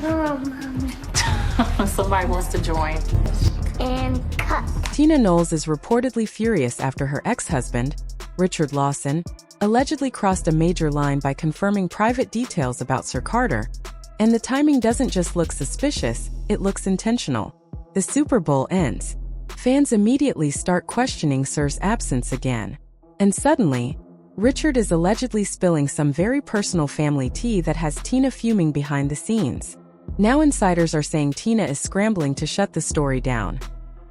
Oh, Mommy. Somebody wants to join. And cut. Tina Knowles is reportedly furious after her ex-husband, Richard Lawson, allegedly crossed a major line by confirming private details about Sir Carter. And the timing doesn't just look suspicious, it looks intentional. The Super Bowl ends. Fans immediately start questioning Sir's absence again. And suddenly, Richard is allegedly spilling some very personal family tea that has Tina fuming behind the scenes. Now insiders are saying Tina is scrambling to shut the story down,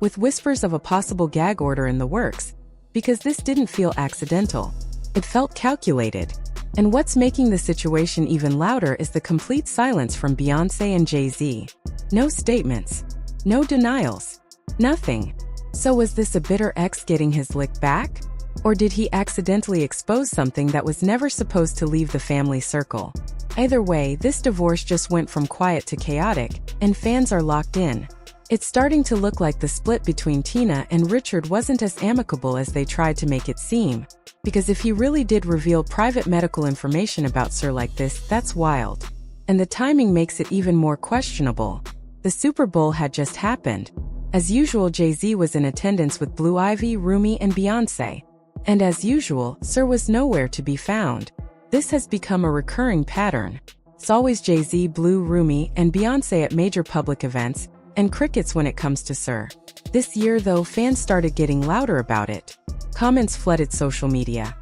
with whispers of a possible gag order in the works, because this didn't feel accidental. It felt calculated. And what's making the situation even louder is the complete silence from Beyoncé and Jay-Z. No statements. No denials. Nothing. So was this a bitter ex getting his lick back? Or did he accidentally expose something that was never supposed to leave the family circle? Either way, this divorce just went from quiet to chaotic, and fans are locked in. It's starting to look like the split between Tina and Richard wasn't as amicable as they tried to make it seem. Because if he really did reveal private medical information about Sir like this, that's wild. And the timing makes it even more questionable. The Super Bowl had just happened. As usual, Jay-Z was in attendance with Blue Ivy, Rumi, and Beyoncé. And as usual, Sir was nowhere to be found. This has become a recurring pattern. It's always Jay-Z, Blue, Rumi, and Beyoncé at major public events, and crickets when it comes to Sir. This year, though, fans started getting louder about it. Comments flooded social media.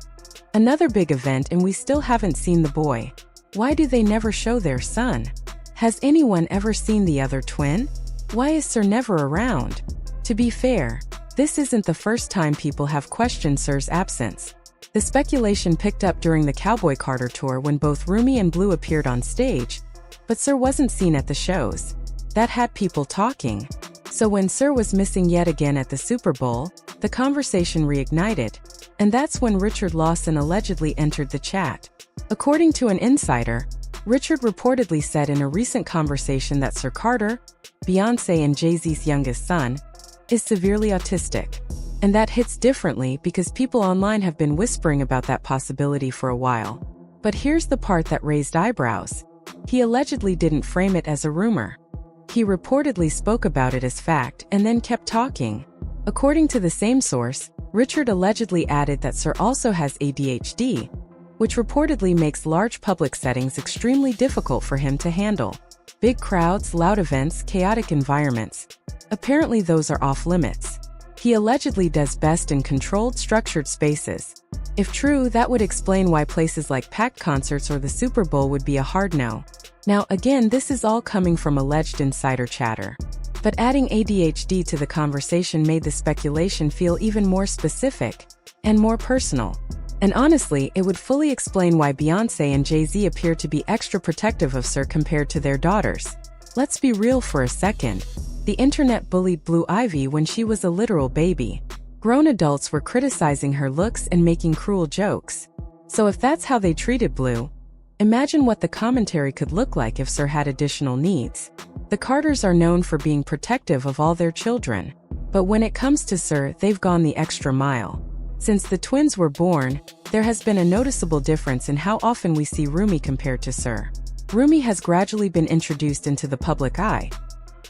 Another big event and we still haven't seen the boy. Why do they never show their son? Has anyone ever seen the other twin? Why is Sir never around? To be fair, this isn't the first time people have questioned Sir's absence. The speculation picked up during the Cowboy Carter tour when both Rumi and Blue appeared on stage, but Sir wasn't seen at the shows. That had people talking. So when Sir was missing yet again at the Super Bowl, the conversation reignited, and that's when Richard Lawson allegedly entered the chat. According to an insider, Richard reportedly said in a recent conversation that Sir Carter, Beyoncé and Jay-Z's youngest son, is severely autistic. And that hits differently because people online have been whispering about that possibility for a while. But here's the part that raised eyebrows. He allegedly didn't frame it as a rumor. He reportedly spoke about it as fact and then kept talking. According to the same source, Richard allegedly added that Sir also has ADHD, which reportedly makes large public settings extremely difficult for him to handle. Big crowds, loud events, chaotic environments. Apparently those are off limits. He allegedly does best in controlled, structured spaces. If true, that would explain why places like packed concerts or the Super Bowl would be a hard no. Now again, this is all coming from alleged insider chatter. But adding ADHD to the conversation made the speculation feel even more specific and more personal. And honestly, it would fully explain why Beyoncé and Jay-Z appear to be extra protective of Sir compared to their daughters. Let's be real for a second. The internet bullied Blue Ivy when she was a literal baby. Grown adults were criticizing her looks and making cruel jokes. So if that's how they treated Blue, imagine what the commentary could look like if Sir had additional needs. The Carters are known for being protective of all their children. But when it comes to Sir, they've gone the extra mile. Since the twins were born, there has been a noticeable difference in how often we see Rumi compared to Sir. Rumi has gradually been introduced into the public eye,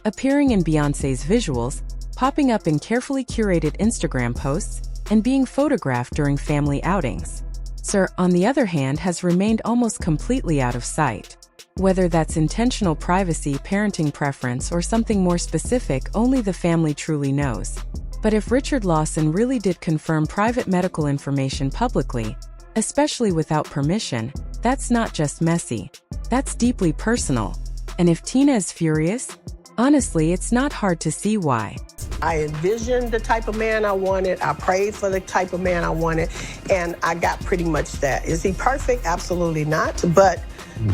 appearing in Beyoncé's visuals, popping up in carefully curated Instagram posts, and being photographed during family outings. Sir, on the other hand, has remained almost completely out of sight. Whether that's intentional privacy, parenting preference, or something more specific, only the family truly knows. But if Richard Lawson really did confirm private medical information publicly, especially without permission, that's not just messy. That's deeply personal. And if Tina is furious, honestly, it's not hard to see why. I envisioned the type of man I wanted. I prayed for the type of man I wanted, and I got pretty much that. Is he perfect? Absolutely not. But,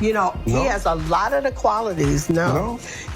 you know, he has a lot of the qualities. He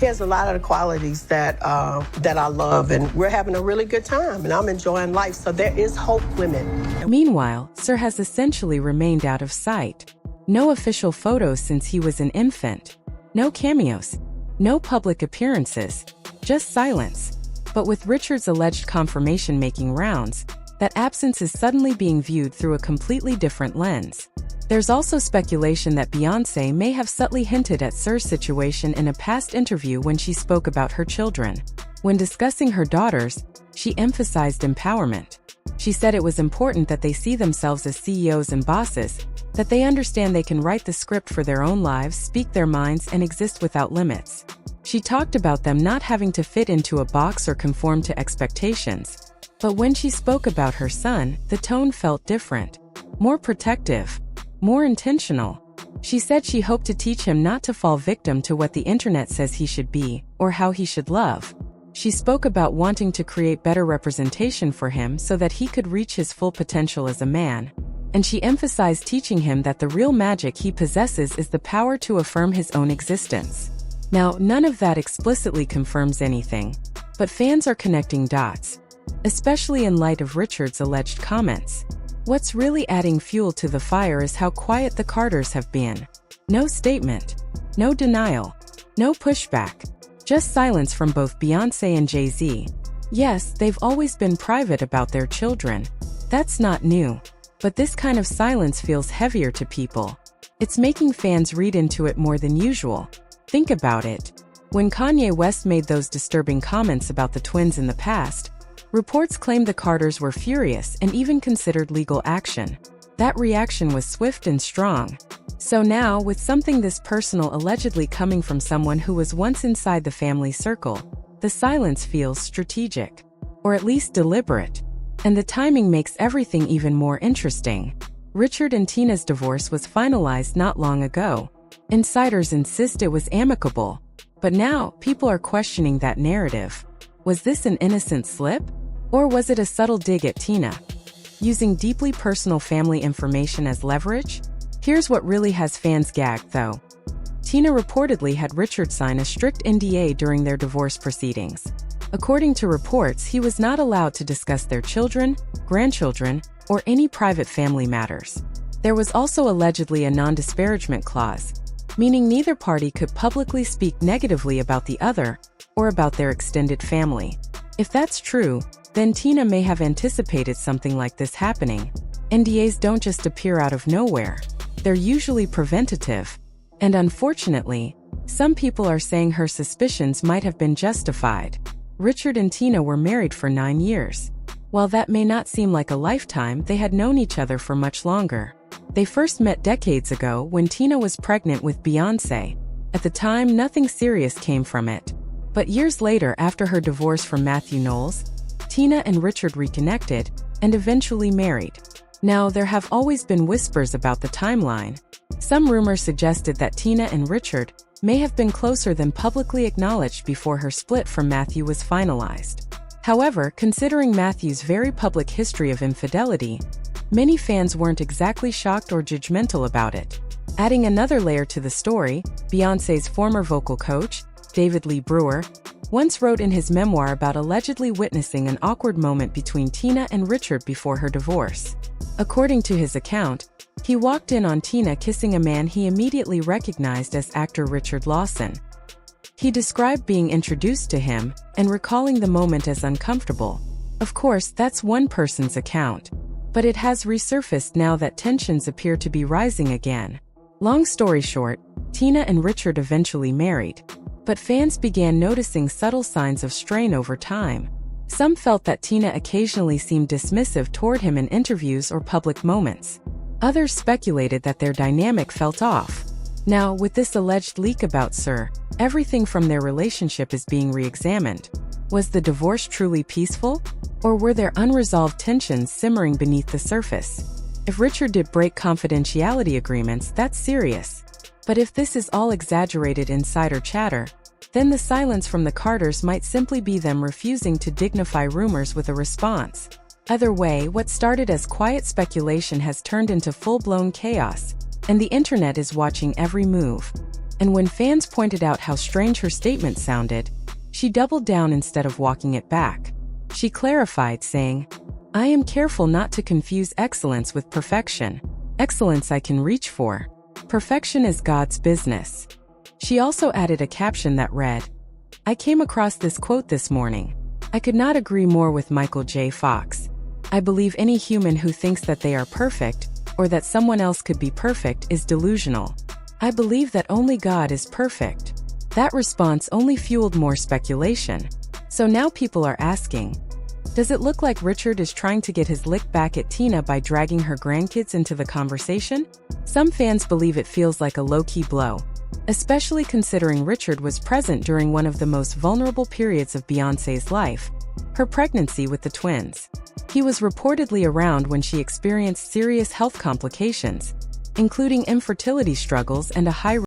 has a lot of the qualities that that I love, and we're having a really good time, and I'm enjoying life. So there is hope, women. Meanwhile, Sir has essentially remained out of sight. No official photos since he was an infant. No cameos. No public appearances. Just silence. But with Richard's alleged confirmation making rounds, that absence is suddenly being viewed through a completely different lens. There's also speculation that Beyoncé may have subtly hinted at Sir's situation in a past interview when she spoke about her children. When discussing her daughters, she emphasized empowerment. She said it was important that they see themselves as CEOs and bosses, that they understand they can write the script for their own lives, speak their minds, and exist without limits. She talked about them not having to fit into a box or conform to expectations. But when she spoke about her son, the tone felt different, more protective, more intentional. She said she hoped to teach him not to fall victim to what the internet says he should be, or how he should love. She spoke about wanting to create better representation for him so that he could reach his full potential as a man. And she emphasized teaching him that the real magic he possesses is the power to affirm his own existence. Now, none of that explicitly confirms anything, but fans are connecting dots, especially in light of Richard's alleged comments. What's really adding fuel to the fire is how quiet the Carters have been. No statement, no denial, no pushback. Just silence from both Beyoncé and Jay-Z. Yes, they've always been private about their children. That's not new. But this kind of silence feels heavier to people. It's making fans read into it more than usual. Think about it. When Kanye West made those disturbing comments about the twins in the past, reports claimed the Carters were furious and even considered legal action. That reaction was swift and strong. So now, with something this personal allegedly coming from someone who was once inside the family circle, the silence feels strategic, or at least deliberate. And the timing makes everything even more interesting. Richard and Tina's divorce was finalized not long ago. Insiders insist it was amicable. But now, people are questioning that narrative. Was this an innocent slip? Or was it a subtle dig at Tina? Using deeply personal family information as leverage? Here's what really has fans gagged, though. Tina reportedly had Richard sign a strict NDA during their divorce proceedings. According to reports, he was not allowed to discuss their children, grandchildren, or any private family matters. There was also allegedly a non-disparagement clause, meaning neither party could publicly speak negatively about the other or about their extended family. If that's true, then Tina may have anticipated something like this happening. NDAs don't just appear out of nowhere. They're usually preventative. And unfortunately, some people are saying her suspicions might have been justified. Richard and Tina were married for 9 years. While that may not seem like a lifetime, they had known each other for much longer. They first met decades ago when Tina was pregnant with Beyoncé. At the time, nothing serious came from it. But years later, after her divorce from Matthew Knowles, Tina and Richard reconnected and eventually married. Now, there have always been whispers about the timeline. Some rumors suggested that Tina and Richard may have been closer than publicly acknowledged before her split from Matthew was finalized. However, considering Matthew's very public history of infidelity, many fans weren't exactly shocked or judgmental about it. Adding another layer to the story, Beyoncé's former vocal coach, David Lee Brewer, once wrote in his memoir about allegedly witnessing an awkward moment between Tina and Richard before her divorce. According to his account, he walked in on Tina kissing a man he immediately recognized as actor Richard Lawson. He described being introduced to him and recalling the moment as uncomfortable. Of course, that's one person's account, but it has resurfaced now that tensions appear to be rising again. Long story short, Tina and Richard eventually married, but fans began noticing subtle signs of strain over time. Some felt that Tina occasionally seemed dismissive toward him in interviews or public moments. Others speculated that their dynamic felt off. Now, with this alleged leak about Sir, everything from their relationship is being re-examined. Was the divorce truly peaceful? Or were there unresolved tensions simmering beneath the surface? If Richard did break confidentiality agreements, that's serious. But if this is all exaggerated insider chatter, then the silence from the Carters might simply be them refusing to dignify rumors with a response. Either way, what started as quiet speculation has turned into full-blown chaos, and the internet is watching every move. And when fans pointed out how strange her statement sounded, she doubled down instead of walking it back. She clarified, saying, "I am careful not to confuse excellence with perfection. Excellence I can reach for. Perfection is God's business." She also added a caption that read, "I came across this quote this morning. I could not agree more with Michael J. Fox. I believe any human who thinks that they are perfect, or that someone else could be perfect, is delusional. I believe that only God is perfect. That response only fueled more speculation. So now people are asking, does it look like Richard is trying to get his lick back at Tina by dragging her grandkids into the conversation? Some fans believe it feels like a low-key blow, especially considering Richard was present during one of the most vulnerable periods of Beyoncé's life, her pregnancy with the twins. He was reportedly around when she experienced serious health complications, including infertility struggles and a high